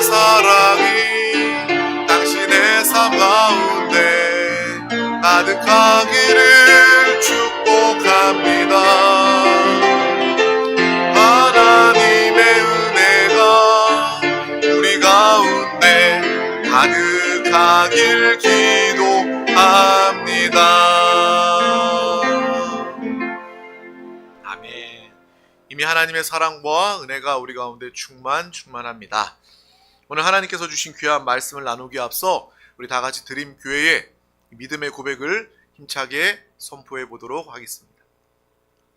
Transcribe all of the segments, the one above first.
사랑이 당신의 삶 가운데 가득하기를 축복합니다. 하나님의 은혜가 우리 가운데 가득하길 기도합니다. 아멘. 이미 하나님의 사랑과 은혜가 우리 가운데 충만합니다. 오늘 하나님께서 주신 귀한 말씀을 나누기에 앞서 우리 다 같이 드림교회의 믿음의 고백을 힘차게 선포해 보도록 하겠습니다.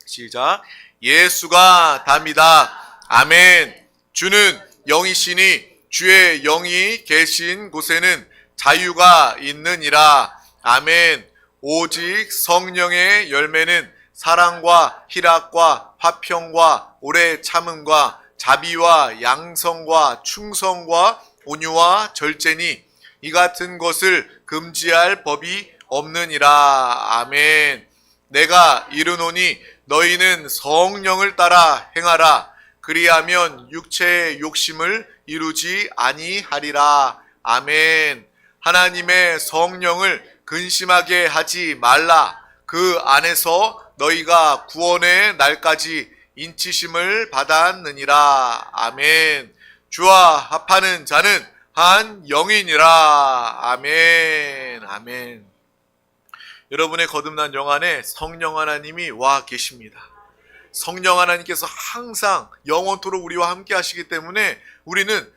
시작. 예수가 답니다. 아멘. 주는 영이시니 주의 영이 계신 곳에는 자유가 있느니라. 아멘. 오직 성령의 열매는 사랑과 희락과 화평과 오래 참음과 자비와 양성과 충성과 온유와 절제니 이 같은 것을 금지할 법이 없느니라. 아멘. 내가 이르노니 너희는 성령을 따라 행하라. 그리하면 육체의 욕심을 이루지 아니하리라. 아멘. 하나님의 성령을 근심하게 하지 말라. 그 안에서 너희가 구원의 날까지 인치심을 받았느니라. 아멘. 주와 합하는 자는 한 영이니라. 아멘. 아멘. 여러분의 거듭난 영 안에 성령 하나님이 와 계십니다. 성령 하나님께서 항상 영원토록 우리와 함께 하시기 때문에 우리는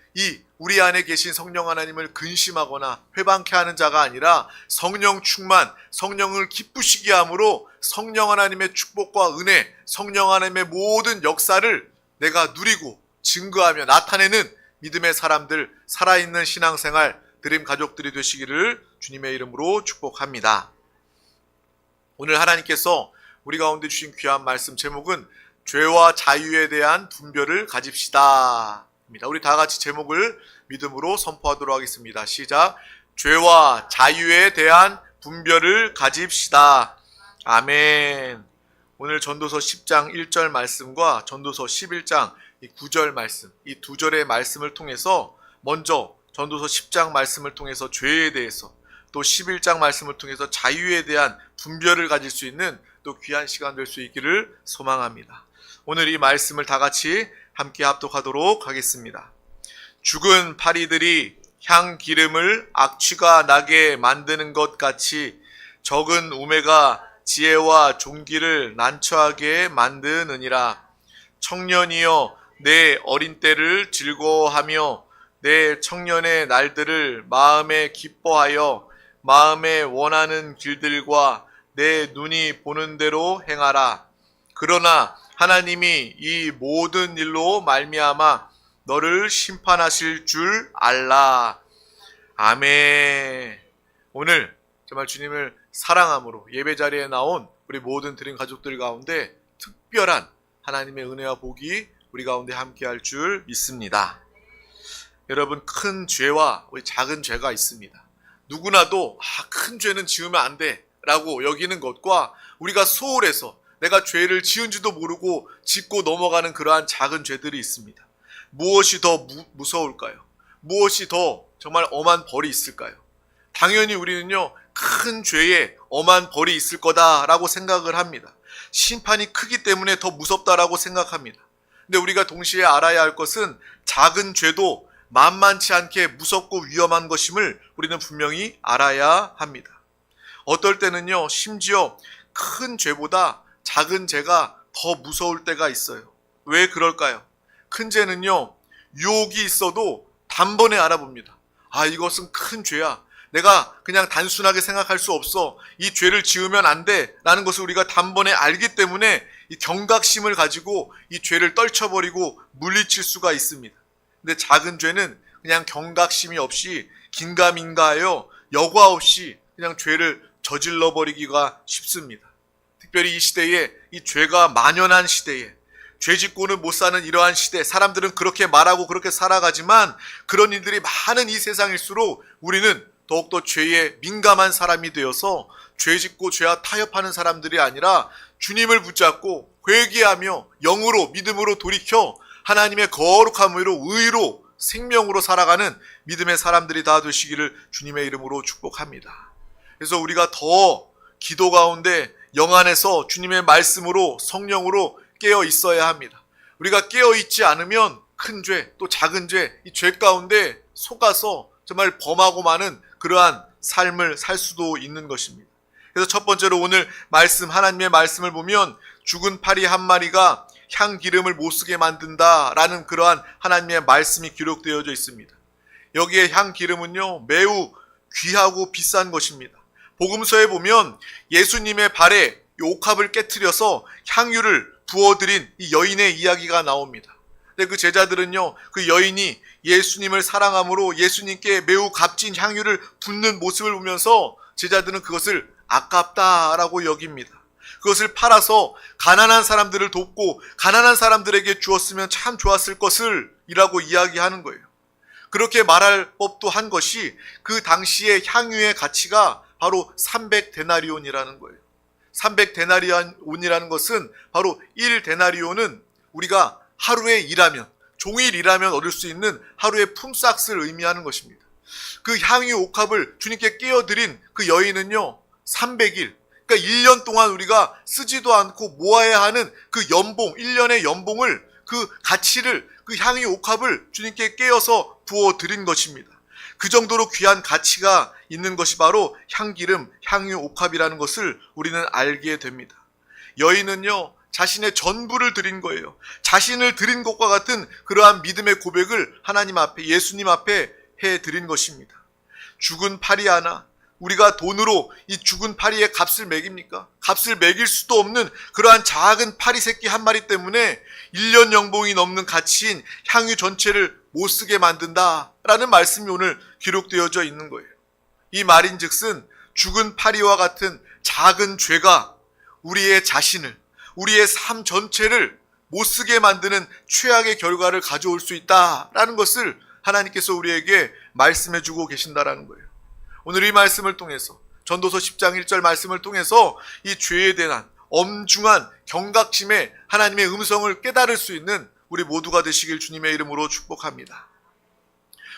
우리 안에 계신 성령 하나님을 근심하거나 회방케 하는 자가 아니라 성령 충만, 성령을 기쁘시게 함으로 성령 하나님의 축복과 은혜, 성령 하나님의 모든 역사를 내가 누리고 증거하며 나타내는 믿음의 사람들, 살아있는 신앙생활, 드림 가족들이 되시기를 주님의 이름으로 축복합니다. 오늘 하나님께서 우리 가운데 주신 귀한 말씀 제목은 죄와 자유에 대한 분별을 가집시다. 우리 다 같이 제목을 믿음으로 선포하도록 하겠습니다. 시작. 죄와 자유에 대한 분별을 가집시다. 아멘. 오늘 전도서 10장 1절 말씀과 전도서 11장 9절 말씀, 이 두 절의 말씀을 통해서 먼저 전도서 10장 말씀을 통해서 죄에 대해서, 또 11장 말씀을 통해서 자유에 대한 분별을 가질 수 있는 또 귀한 시간 될 수 있기를 소망합니다. 오늘 이 말씀을 다 같이 함께 합독하도록 하겠습니다. 죽은 파리들이 향 기름을 악취가 나게 만드는 것 같이 적은 우매가 지혜와 존귀를 난처하게 만드느니라. 청년이여 내 어린 때를 즐거워하며 내 청년의 날들을 마음에 기뻐하여 마음에 원하는 길들과 내 눈이 보는 대로 행하라. 그러나 하나님이 이 모든 일로 말미암아 너를 심판하실 줄 알라. 아멘. 오늘 정말 주님을 사랑함으로 예배 자리에 나온 우리 모든 드림 가족들 가운데 특별한 하나님의 은혜와 복이 우리 가운데 함께할 줄 믿습니다. 여러분, 큰 죄와 우리 작은 죄가 있습니다. 누구나도 큰 죄는 지으면 안 돼 라고 여기는 것과 우리가 소홀해서 내가 죄를 지은지도 모르고 짚고 넘어가는 그러한 작은 죄들이 있습니다. 무엇이 더 무서울까요? 무엇이 더 정말 엄한 벌이 있을까요? 당연히 우리는요, 큰 죄에 엄한 벌이 있을 거다라고 생각을 합니다. 심판이 크기 때문에 더 무섭다라고 생각합니다. 근데 우리가 동시에 알아야 할 것은 작은 죄도 만만치 않게 무섭고 위험한 것임을 우리는 분명히 알아야 합니다. 어떨 때는요, 심지어 큰 죄보다 작은 죄가 더 무서울 때가 있어요. 왜 그럴까요? 큰 죄는요, 유혹이 있어도 단번에 알아봅니다. 이것은 큰 죄야. 내가 그냥 단순하게 생각할 수 없어. 이 죄를 지으면 안 돼 라는 것을 우리가 단번에 알기 때문에 이 경각심을 가지고 이 죄를 떨쳐버리고 물리칠 수가 있습니다. 근데 작은 죄는 그냥 경각심이 없이 긴가민가하여 여과 없이 그냥 죄를 저질러버리기가 쉽습니다. 특별히 이 시대에, 이 죄가 만연한 시대에, 죄 짓고는 못 사는 이러한 시대, 사람들은 그렇게 말하고 그렇게 살아가지만 그런 일들이 많은 이 세상일수록 우리는 더욱더 죄에 민감한 사람이 되어서 죄 짓고 죄와 타협하는 사람들이 아니라 주님을 붙잡고 회개하며 영으로 믿음으로 돌이켜 하나님의 거룩함으로 의로 생명으로 살아가는 믿음의 사람들이 다 되시기를 주님의 이름으로 축복합니다. 그래서 우리가 더 기도 가운데 영안에서 주님의 말씀으로 성령으로 깨어 있어야 합니다. 우리가 깨어 있지 않으면 큰 죄, 또 작은 죄, 이 죄 가운데 속아서 정말 범하고 마는 그러한 삶을 살 수도 있는 것입니다. 그래서 첫 번째로 오늘 말씀, 하나님의 말씀을 보면 죽은 파리 한 마리가 향기름을 못 쓰게 만든다라는 그러한 하나님의 말씀이 기록되어져 있습니다. 여기에 향기름은요, 매우 귀하고 비싼 것입니다. 복음서에 보면 예수님의 발에 옥합을 깨트려서 향유를 부어드린 이 여인의 이야기가 나옵니다. 근데 그 제자들은요, 그 여인이 예수님을 사랑함으로 예수님께 매우 값진 향유를 붓는 모습을 보면서 제자들은 그것을 아깝다라고 여깁니다. 그것을 팔아서 가난한 사람들을 돕고 가난한 사람들에게 주었으면 참 좋았을 것을 이라고 이야기하는 거예요. 그렇게 말할 법도 한 것이 그 당시의 향유의 가치가 바로 300데나리온이라는 거예요. 300데나리온이라는 것은 바로 1데나리온은 우리가 하루에 일하면, 종일 일하면 얻을 수 있는 하루의 품삯을 의미하는 것입니다. 그 향유 옥합을 주님께 깨어드린 그 여인은요, 300일, 그러니까 1년 동안 우리가 쓰지도 않고 모아야 하는 그 연봉, 1년의 연봉을, 그 가치를, 그 향유 옥합을 주님께 깨어서 부어드린 것입니다. 그 정도로 귀한 가치가 있는 것이 바로 향기름, 향유 옥합이라는 것을 우리는 알게 됩니다. 여인은요, 자신의 전부를 드린 거예요. 자신을 드린 것과 같은 그러한 믿음의 고백을 하나님 앞에, 예수님 앞에 해드린 것입니다. 죽은 파리 하나, 우리가 돈으로 이 죽은 파리의 값을 매깁니까? 값을 매길 수도 없는 그러한 작은 파리 새끼 한 마리 때문에 1년 연봉이 넘는 가치인 향유 전체를 못 쓰게 만든다라는 말씀이 오늘 기록되어져 있는 거예요. 이 말인즉슨 죽은 파리와 같은 작은 죄가 우리의 자신을, 우리의 삶 전체를 못 쓰게 만드는 최악의 결과를 가져올 수 있다라는 것을 하나님께서 우리에게 말씀해 주고 계신다라는 거예요. 오늘 이 말씀을 통해서, 전도서 10장 1절 말씀을 통해서 이 죄에 대한 엄중한 경각심에 하나님의 음성을 깨달을 수 있는 우리 모두가 되시길 주님의 이름으로 축복합니다.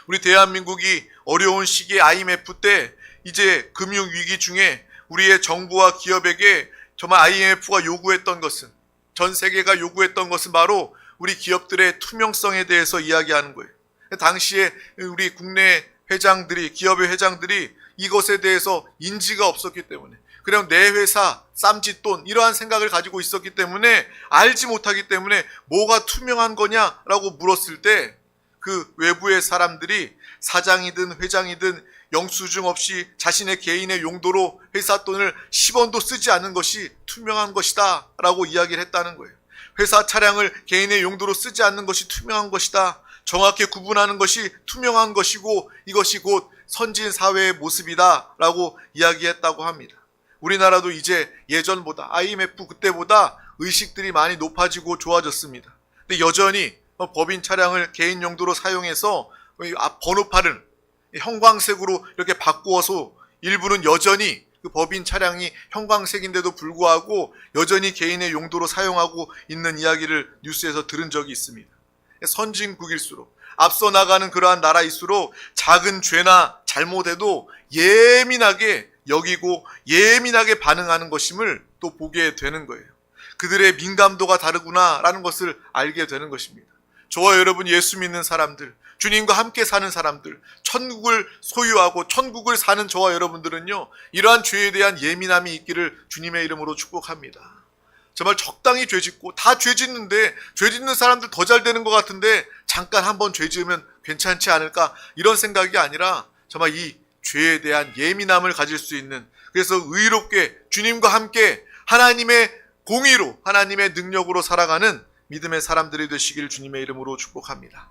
우리 대한민국이 어려운 시기에 IMF 때 이제 금융위기 중에 우리의 정부와 기업에게 정말 IMF가 요구했던 것은, 전 세계가 요구했던 것은 바로 우리 기업들의 투명성에 대해서 이야기하는 거예요. 당시에 우리 국내 회장들이, 기업의 회장들이 이것에 대해서 인지가 없었기 때문에, 그냥 내 회사 쌈짓돈 이러한 생각을 가지고 있었기 때문에, 알지 못하기 때문에 뭐가 투명한 거냐라고 물었을 때 그 외부의 사람들이 사장이든 회장이든 영수증 없이 자신의 개인의 용도로 회사 돈을 10원도 쓰지 않는 것이 투명한 것이다 라고 이야기를 했다는 거예요. 회사 차량을 개인의 용도로 쓰지 않는 것이 투명한 것이다, 정확히 구분하는 것이 투명한 것이고 이것이 곧 선진 사회의 모습이다 라고 이야기했다고 합니다. 우리나라도 이제 예전보다, IMF 그때보다 의식들이 많이 높아지고 좋아졌습니다. 근데 여전히 법인 차량을 개인 용도로 사용해서 앞 번호판을 형광색으로 이렇게 바꾸어서 일부는 여전히 그 법인 차량이 형광색인데도 불구하고 여전히 개인의 용도로 사용하고 있는 이야기를 뉴스에서 들은 적이 있습니다. 선진국일수록, 앞서 나가는 그러한 나라일수록 작은 죄나 잘못에도 예민하게 여기고 예민하게 반응하는 것임을 또 보게 되는 거예요. 그들의 민감도가 다르구나라는 것을 알게 되는 것입니다. 저와 여러분, 예수 믿는 사람들, 주님과 함께 사는 사람들, 천국을 소유하고 천국을 사는 저와 여러분들은요, 이러한 죄에 대한 예민함이 있기를 주님의 이름으로 축복합니다. 정말 적당히 죄 짓고, 다 죄 짓는데, 죄 짓는 사람들 더 잘 되는 것 같은데 잠깐 한번 죄 지으면 괜찮지 않을까, 이런 생각이 아니라 정말 이 죄에 대한 예민함을 가질 수 있는, 그래서 의롭게 주님과 함께 하나님의 공의로, 하나님의 능력으로 살아가는 믿음의 사람들이 되시길 주님의 이름으로 축복합니다.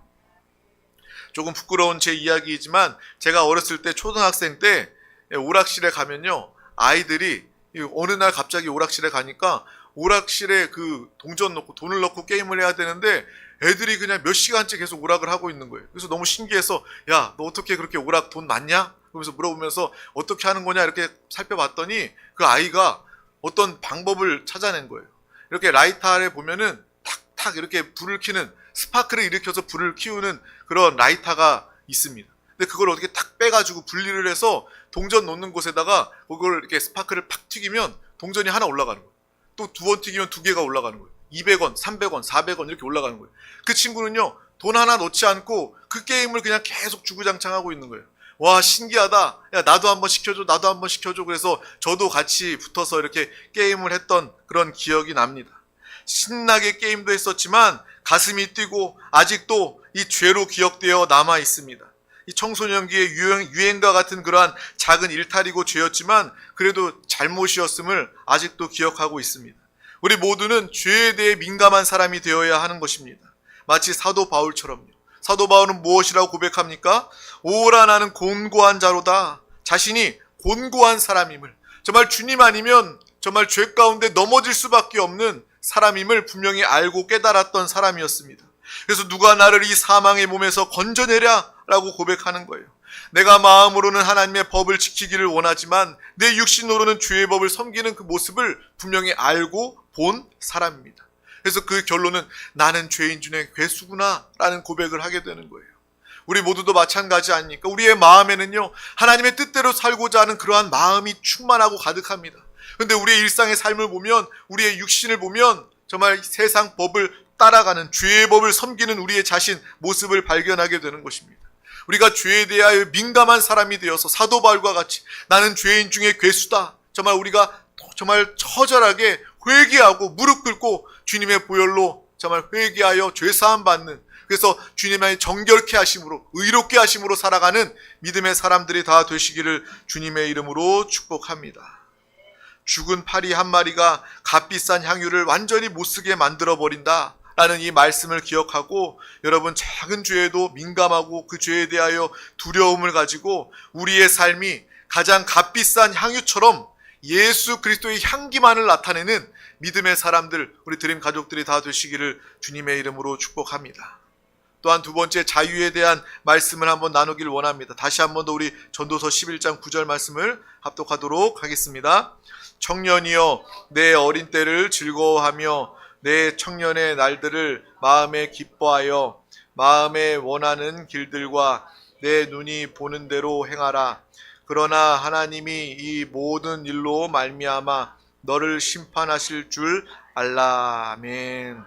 조금 부끄러운 제 이야기이지만, 제가 어렸을 때 초등학생 때 오락실에 가면요, 아이들이 어느 날 갑자기 오락실에 가니까 오락실에 그 동전 넣고 돈을 넣고 게임을 해야 되는데 애들이 그냥 몇 시간째 계속 오락을 하고 있는 거예요. 그래서 너무 신기해서, 야, 너 어떻게 그렇게 오락 돈 많냐? 그러면서 물어보면서 어떻게 하는 거냐 이렇게 살펴봤더니 그 아이가 어떤 방법을 찾아낸 거예요. 이렇게 라이터 아래 보면은 탁탁 이렇게 불을 켜는 스파크를 일으켜서 불을 키우는 그런 라이터가 있습니다. 근데 그걸 어떻게 탁 빼가지고 분리를 해서 동전 놓는 곳에다가 그걸 이렇게 스파크를 팍 튀기면 동전이 하나 올라가는 거예요. 또 두 번 튀기면 두 개가 올라가는 거예요. 200원, 300원, 400원 이렇게 올라가는 거예요. 그 친구는요, 돈 하나 넣지 않고 그 게임을 그냥 계속 주구장창하고 있는 거예요. 와, 신기하다. 야, 나도 한번 시켜줘, 나도 한번 시켜줘. 그래서 저도 같이 붙어서 이렇게 게임을 했던 그런 기억이 납니다. 신나게 게임도 했었지만 가슴이 뛰고 아직도 이 죄로 기억되어 남아 있습니다. 이 청소년기의 유행과 같은 그러한 작은 일탈이고 죄였지만 그래도 잘못이었음을 아직도 기억하고 있습니다. 우리 모두는 죄에 대해 민감한 사람이 되어야 하는 것입니다. 마치 사도 바울처럼요. 사도 바울은 무엇이라고 고백합니까? 오라 나는 곤고한 자로다. 자신이 곤고한 사람임을, 정말 주님 아니면 정말 죄 가운데 넘어질 수밖에 없는 사람임을 분명히 알고 깨달았던 사람이었습니다. 그래서 누가 나를 이 사망의 몸에서 건져내랴 라고 고백하는 거예요. 내가 마음으로는 하나님의 법을 지키기를 원하지만 내 육신으로는 죄의 법을 섬기는 그 모습을 분명히 알고 본 사람입니다. 그래서 그 결론은 나는 죄인 중에 괴수구나 라는 고백을 하게 되는 거예요. 우리 모두도 마찬가지 아닙니까? 우리의 마음에는요, 하나님의 뜻대로 살고자 하는 그러한 마음이 충만하고 가득합니다. 그런데 우리의 일상의 삶을 보면, 우리의 육신을 보면 정말 세상 법을 따라가는, 죄의 법을 섬기는 우리의 자신 모습을 발견하게 되는 것입니다. 우리가 죄에 대하여 민감한 사람이 되어서 사도 바울과 같이 나는 죄인 중에 괴수다, 정말 우리가 정말 처절하게 회개하고 무릎 꿇고 주님의 보혈로 정말 회개하여 죄사함 받는, 그래서 주님의 정결케 하심으로, 의롭게 하심으로 살아가는 믿음의 사람들이 다 되시기를 주님의 이름으로 축복합니다. 죽은 파리 한 마리가 값비싼 향유를 완전히 못쓰게 만들어버린다 라는 이 말씀을 기억하고, 여러분 작은 죄에도 민감하고 그 죄에 대하여 두려움을 가지고 우리의 삶이 가장 값비싼 향유처럼 예수 그리스도의 향기만을 나타내는 믿음의 사람들, 우리 드림 가족들이 다 되시기를 주님의 이름으로 축복합니다. 또한 두 번째, 자유에 대한 말씀을 한번 나누길 원합니다. 다시 한번 더 우리 전도서 11장 9절 말씀을 합독하도록 하겠습니다. 청년이여 내 어린 때를 즐거워하며 내 청년의 날들을 마음에 기뻐하여 마음에 원하는 길들과 내 눈이 보는 대로 행하라. 그러나 하나님이 이 모든 일로 말미암아 너를 심판하실 줄 알라. 아멘.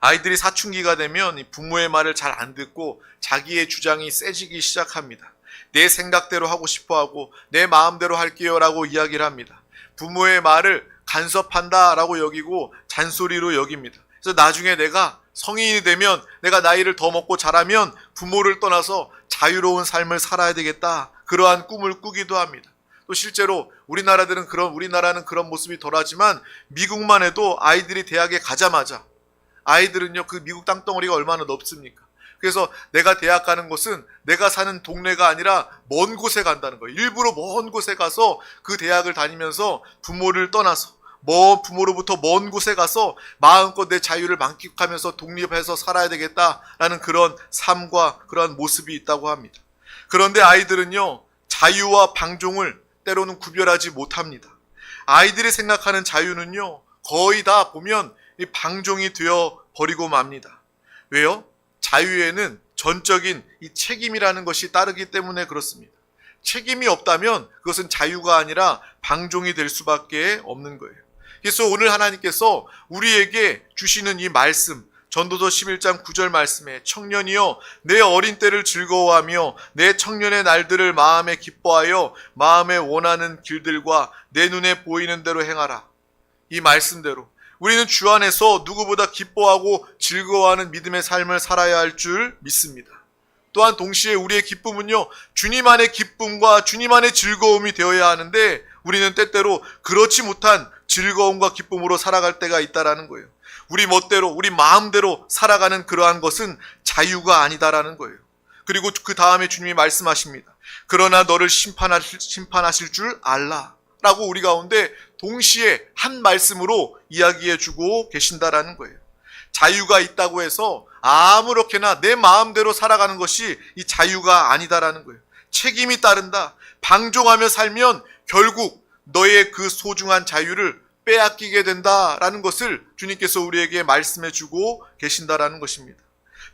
아이들이 사춘기가 되면 부모의 말을 잘 안 듣고 자기의 주장이 세지기 시작합니다. 내 생각대로 하고 싶어하고 내 마음대로 할게요 라고 이야기를 합니다. 부모의 말을 간섭한다라고 여기고 잔소리로 여깁니다. 그래서 나중에 내가 성인이 되면, 내가 나이를 더 먹고 자라면 부모를 떠나서 자유로운 삶을 살아야 되겠다, 그러한 꿈을 꾸기도 합니다. 또 실제로 우리나라는 그런 모습이 덜하지만 미국만 해도 아이들이 대학에 가자마자, 아이들은요 그 미국 땅덩어리가 얼마나 넓습니까? 그래서 내가 대학 가는 곳은 내가 사는 동네가 아니라 먼 곳에 간다는 거예요. 일부러 먼 곳에 가서 그 대학을 다니면서 부모를 떠나서 부모로부터 먼 곳에 가서 마음껏 내 자유를 만끽하면서 독립해서 살아야 되겠다라는 그런 삶과 그런 모습이 있다고 합니다. 그런데 아이들은요 자유와 방종을 때로는 구별하지 못합니다. 아이들이 생각하는 자유는요 거의 다 보면 이 방종이 되어 버리고 맙니다. 왜요? 자유에는 전적인 이 책임이라는 것이 따르기 때문에 그렇습니다. 책임이 없다면 그것은 자유가 아니라 방종이 될 수밖에 없는 거예요. 그래서 오늘 하나님께서 우리에게 주시는 이 말씀, 전도서 11장 9절 말씀에 청년이여 내 어린 때를 즐거워하며 내 청년의 날들을 마음에 기뻐하여 마음에 원하는 길들과 내 눈에 보이는 대로 행하라. 이 말씀대로 우리는 주 안에서 누구보다 기뻐하고 즐거워하는 믿음의 삶을 살아야 할 줄 믿습니다. 또한 동시에 우리의 기쁨은요 주님 안의 기쁨과 주님 안의 즐거움이 되어야 하는데, 우리는 때때로 그렇지 못한 즐거움과 기쁨으로 살아갈 때가 있다라는 거예요. 우리 멋대로 우리 마음대로 살아가는 그러한 것은 자유가 아니다라는 거예요. 그리고 그 다음에 주님이 말씀하십니다. 그러나 너를 심판하실 줄 알라 라고 우리 가운데 동시에 한 말씀으로 이야기해 주고 계신다라는 거예요. 자유가 있다고 해서 아무렇게나 내 마음대로 살아가는 것이 이 자유가 아니다라는 거예요. 책임이 따른다. 방종하며 살면 결국 너의 그 소중한 자유를 빼앗기게 된다라는 것을 주님께서 우리에게 말씀해 주고 계신다라는 것입니다.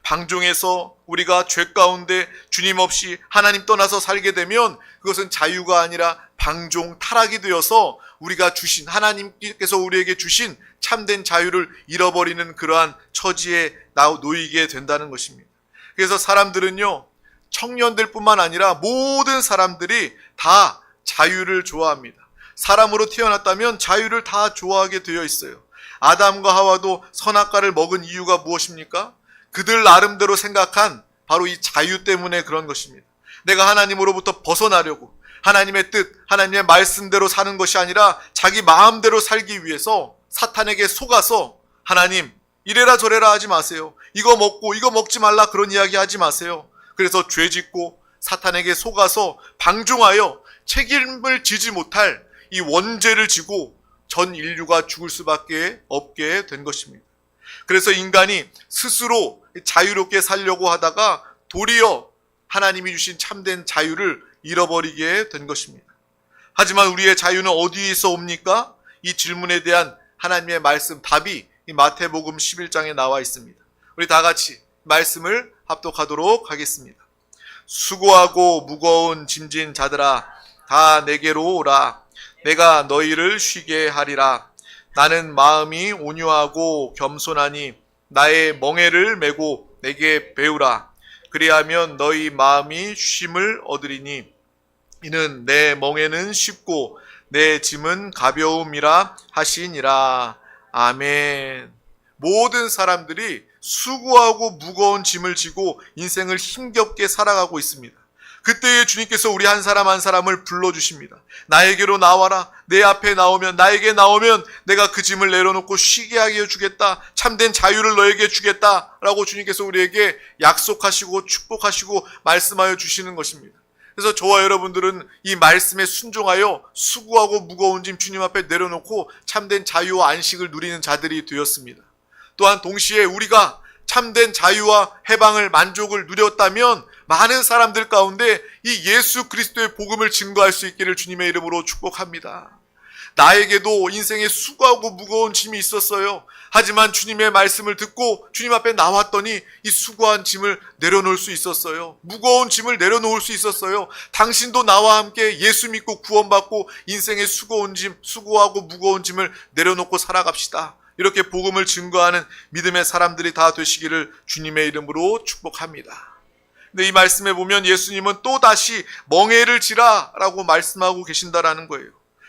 방종에서 우리가 죄 가운데 주님 없이 하나님 떠나서 살게 되면 그것은 자유가 아니라 방종, 타락이 되어서 우리가 주신, 하나님께서 우리에게 주신 참된 자유를 잃어버리는 그러한 처지에 놓이게 된다는 것입니다. 그래서 사람들은요, 청년들 뿐만 아니라 모든 사람들이 다 자유를 좋아합니다. 사람으로 태어났다면 자유를 다 좋아하게 되어 있어요. 아담과 하와도 선악과를 먹은 이유가 무엇입니까? 그들 나름대로 생각한 바로 이 자유 때문에 그런 것입니다. 내가 하나님으로부터 벗어나려고, 하나님의 뜻, 하나님의 말씀대로 사는 것이 아니라 자기 마음대로 살기 위해서 사탄에게 속아서 하나님 이래라 저래라 하지 마세요. 이거 먹고 이거 먹지 말라 그런 이야기 하지 마세요. 그래서 죄 짓고 사탄에게 속아서 방종하여 책임을 지지 못할 이 원죄를 지고 전 인류가 죽을 수밖에 없게 된 것입니다. 그래서 인간이 스스로 자유롭게 살려고 하다가 도리어 하나님이 주신 참된 자유를 잃어버리게 된 것입니다. 하지만 우리의 자유는 어디에서 옵니까? 이 질문에 대한 하나님의 말씀 답이 이 마태복음 11장에 나와 있습니다. 우리 다 같이 말씀을 합독하도록 하겠습니다. 수고하고 무거운 짐진 자들아 다 내게로 오라. 내가 너희를 쉬게 하리라. 나는 마음이 온유하고 겸손하니 나의 멍에를 메고 내게 배우라. 그리하면 너희 마음이 쉼을 얻으리니 이는 내 멍에는 쉽고 내 짐은 가벼움이라 하시니라. 아멘. 모든 사람들이 수고하고 무거운 짐을 지고 인생을 힘겹게 살아가고 있습니다. 그때에 주님께서 우리 한 사람 한 사람을 불러주십니다. 나에게로 나와라. 내 앞에 나오면, 나에게 나오면 내가 그 짐을 내려놓고 쉬게 하게 해주겠다. 참된 자유를 너에게 주겠다. 라고 주님께서 우리에게 약속하시고 축복하시고 말씀하여 주시는 것입니다. 그래서 저와 여러분들은 이 말씀에 순종하여 수고하고 무거운 짐 주님 앞에 내려놓고 참된 자유와 안식을 누리는 자들이 되었습니다. 또한 동시에 우리가 참된 자유와 해방을, 만족을 누렸다면 많은 사람들 가운데 이 예수 그리스도의 복음을 증거할 수 있기를 주님의 이름으로 축복합니다. 나에게도 인생에 수고하고 무거운 짐이 있었어요. 하지만 주님의 말씀을 듣고 주님 앞에 나왔더니 이 수고한 짐을 내려놓을 수 있었어요. 무거운 짐을 내려놓을 수 있었어요. 당신도 나와 함께 예수 믿고 구원받고 인생의 수고하고 무거운 짐을 내려놓고 살아갑시다. 이렇게 복음을 증거하는 믿음의 사람들이 다 되시기를 주님의 이름으로 축복합니다. 근데 이 말씀에 보면 예수님은 또 다시 멍에를 지라 라고 말씀하고 계신다라는 거예요.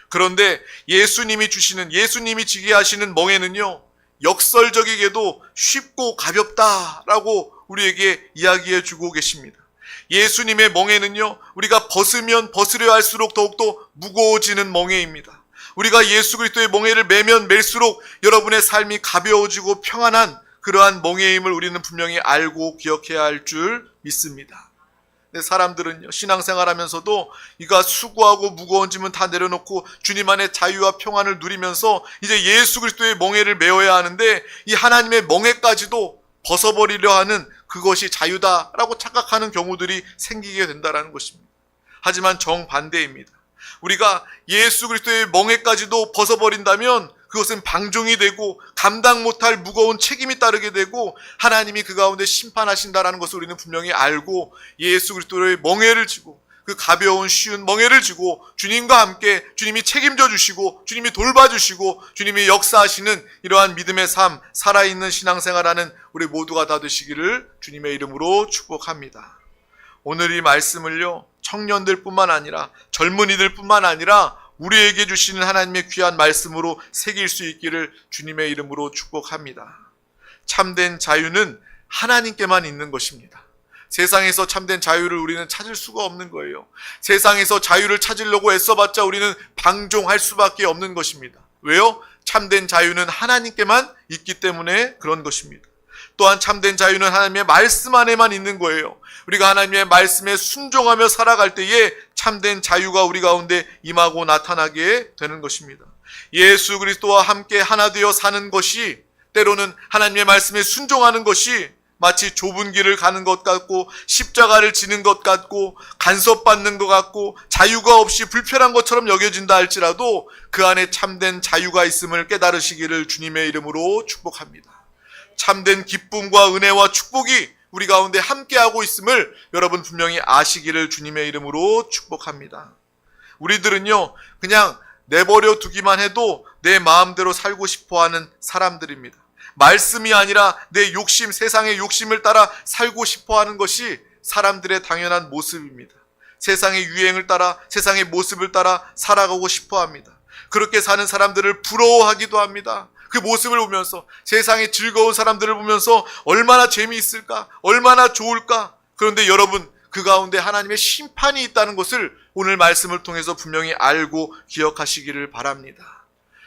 그런데 예수님이 지게 하시는 멍에는요, 역설적이게도 쉽고 가볍다라고 우리에게 이야기해 주고 계십니다. 예수님의 멍에는요, 우리가 벗으면 벗으려 할수록 더욱더 무거워지는 멍에입니다. 우리가 예수 그리스도의 멍에를 매면 맬수록 여러분의 삶이 가벼워지고 평안한 그러한 멍에임을 우리는 분명히 알고 기억해야 할 줄 믿습니다. 근데 사람들은요, 신앙생활하면서도 이가 수고하고 무거운 짐은 다 내려놓고 주님 안에 자유와 평안을 누리면서 이제 예수 그리스도의 멍에를 메어야 하는데 이 하나님의 멍에까지도 벗어버리려 하는 그것이 자유다라고 착각하는 경우들이 생기게 된다는 것입니다. 하지만 정반대입니다. 우리가 예수 그리스도의 멍에까지도 벗어버린다면 그것은 방종이 되고 감당 못할 무거운 책임이 따르게 되고 하나님이 그 가운데 심판하신다라는 것을 우리는 분명히 알고 예수 그리스도의 멍에를 지고 그 가벼운 쉬운 멍에를 지고 주님과 함께 주님이 책임져 주시고 주님이 돌봐주시고 주님이 역사하시는 이러한 믿음의 삶, 살아있는 신앙생활하는 우리 모두가 다 되시기를 주님의 이름으로 축복합니다. 오늘 이 말씀을요, 청년들 뿐만 아니라 젊은이들 뿐만 아니라 우리에게 주시는 하나님의 귀한 말씀으로 새길 수 있기를 주님의 이름으로 축복합니다. 참된 자유는 하나님께만 있는 것입니다. 세상에서 참된 자유를 우리는 찾을 수가 없는 거예요. 세상에서 자유를 찾으려고 애써봤자 우리는 방종할 수밖에 없는 것입니다. 왜요? 참된 자유는 하나님께만 있기 때문에 그런 것입니다. 또한 참된 자유는 하나님의 말씀 안에만 있는 거예요. 우리가 하나님의 말씀에 순종하며 살아갈 때에 참된 자유가 우리 가운데 임하고 나타나게 되는 것입니다. 예수 그리스도와 함께 하나 되어 사는 것이, 때로는 하나님의 말씀에 순종하는 것이 마치 좁은 길을 가는 것 같고 십자가를 지는 것 같고 간섭받는 것 같고 자유가 없이 불편한 것처럼 여겨진다 할지라도 그 안에 참된 자유가 있음을 깨달으시기를 주님의 이름으로 축복합니다. 참된 기쁨과 은혜와 축복이 우리 가운데 함께하고 있음을 여러분 분명히 아시기를 주님의 이름으로 축복합니다. 우리들은요, 그냥 내버려 두기만 해도 내 마음대로 살고 싶어하는 사람들입니다. 말씀이 아니라 내 욕심, 세상의 욕심을 따라 살고 싶어하는 것이 사람들의 당연한 모습입니다. 세상의 유행을 따라, 세상의 모습을 따라 살아가고 싶어합니다. 그렇게 사는 사람들을 부러워하기도 합니다. 그 모습을 보면서, 세상의 즐거운 사람들을 보면서 얼마나 재미있을까, 얼마나 좋을까. 그런데 여러분, 그 가운데 하나님의 심판이 있다는 것을 오늘 말씀을 통해서 분명히 알고 기억하시기를 바랍니다.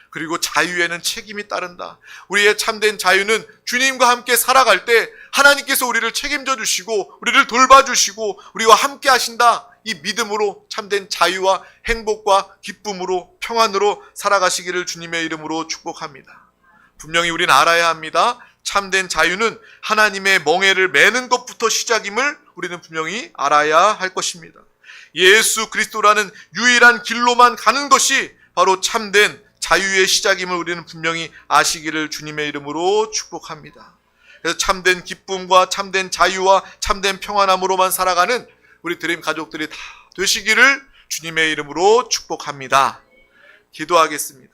그리고 자유에는 책임이 따른다. 우리의 참된 자유는 주님과 함께 살아갈 때 하나님께서 우리를 책임져 주시고 우리를 돌봐주시고 우리와 함께 하신다. 이 믿음으로 참된 자유와 행복과 기쁨으로 평안으로 살아가시기를 주님의 이름으로 축복합니다. 분명히 우리는 알아야 합니다. 참된 자유는 하나님의 멍에를 매는 것부터 시작임을 우리는 분명히 알아야 할 것입니다. 예수 그리스도라는 유일한 길로만 가는 것이 바로 참된 자유의 시작임을 우리는 분명히 아시기를 주님의 이름으로 축복합니다. 그래서 참된 기쁨과 참된 자유와 참된 평안함으로만 살아가는 우리 드림 가족들이 다 되시기를 주님의 이름으로 축복합니다. 기도하겠습니다.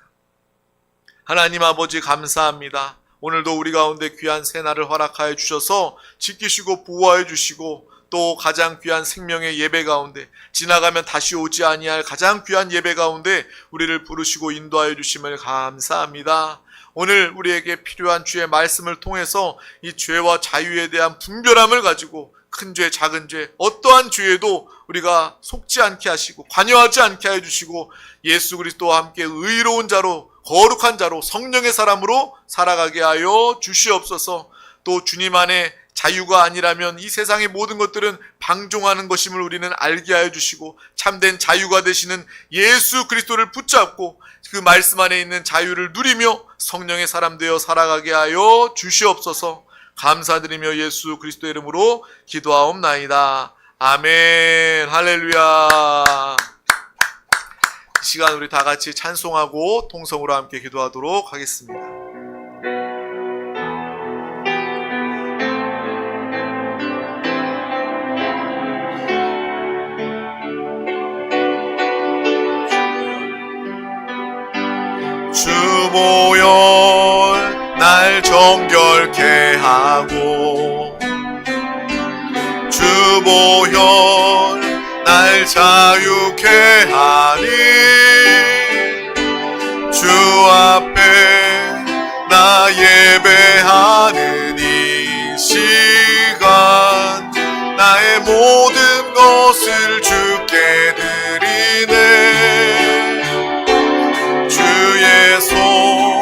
하나님 아버지 감사합니다. 오늘도 우리 가운데 귀한 새날을 허락하여 주셔서 지키시고 보호하여 주시고 또 가장 귀한 생명의 예배 가운데 지나가면 다시 오지 아니할 가장 귀한 예배 가운데 우리를 부르시고 인도하여 주심을 감사합니다. 오늘 우리에게 필요한 주의 말씀을 통해서 이 죄와 자유에 대한 분별함을 가지고 큰 죄, 작은 죄, 어떠한 죄에도 우리가 속지 않게 하시고 관여하지 않게 해주시고 예수 그리스도와 함께 의로운 자로 거룩한 자로 성령의 사람으로 살아가게 하여 주시옵소서. 또 주님 안에 자유가 아니라면 이 세상의 모든 것들은 방종하는 것임을 우리는 알게 하여 주시고 참된 자유가 되시는 예수 그리스도를 붙잡고 그 말씀 안에 있는 자유를 누리며 성령의 사람 되어 살아가게 하여 주시옵소서. 감사드리며 예수 그리스도의 이름으로 기도하옵나이다. 아멘. 할렐루야. 이 시간 우리 다 같이 찬송하고 통성으로 함께 기도하도록 하겠습니다. 주보혈 날 정결케 하고 주보혈 날 자유케 하니 주 앞에 나 예배하는 이 시간 나의 모든 것을 주께 드리네. 주의 손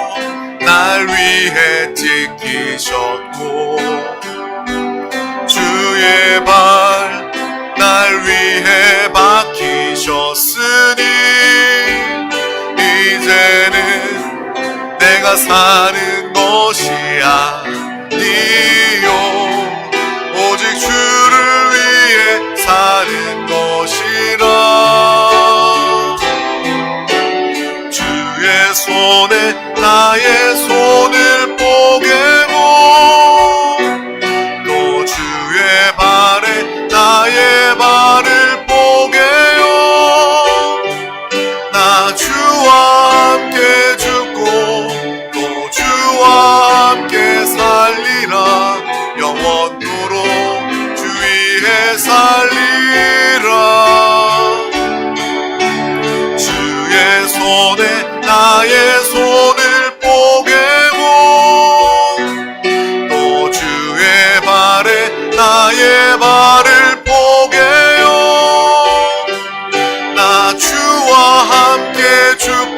날 위해 찢기셨고 주의 발 날 위해 박히셨으니 이제는 내가 사는 것이 아니요 오직 주를 위해 사는 것이라. 주의 손에 나의 손을 뽀개고 또 주의 발에 나의 발을 뽀개요. 나 주와 함께 죽고 또 주와 함께 살리라. 영원토록 주 위에 살리라. 주의 손에 나의 손을 뽀개고 또 주의 발에 나의 발을 뽀개요. 나 주와 함께 죽고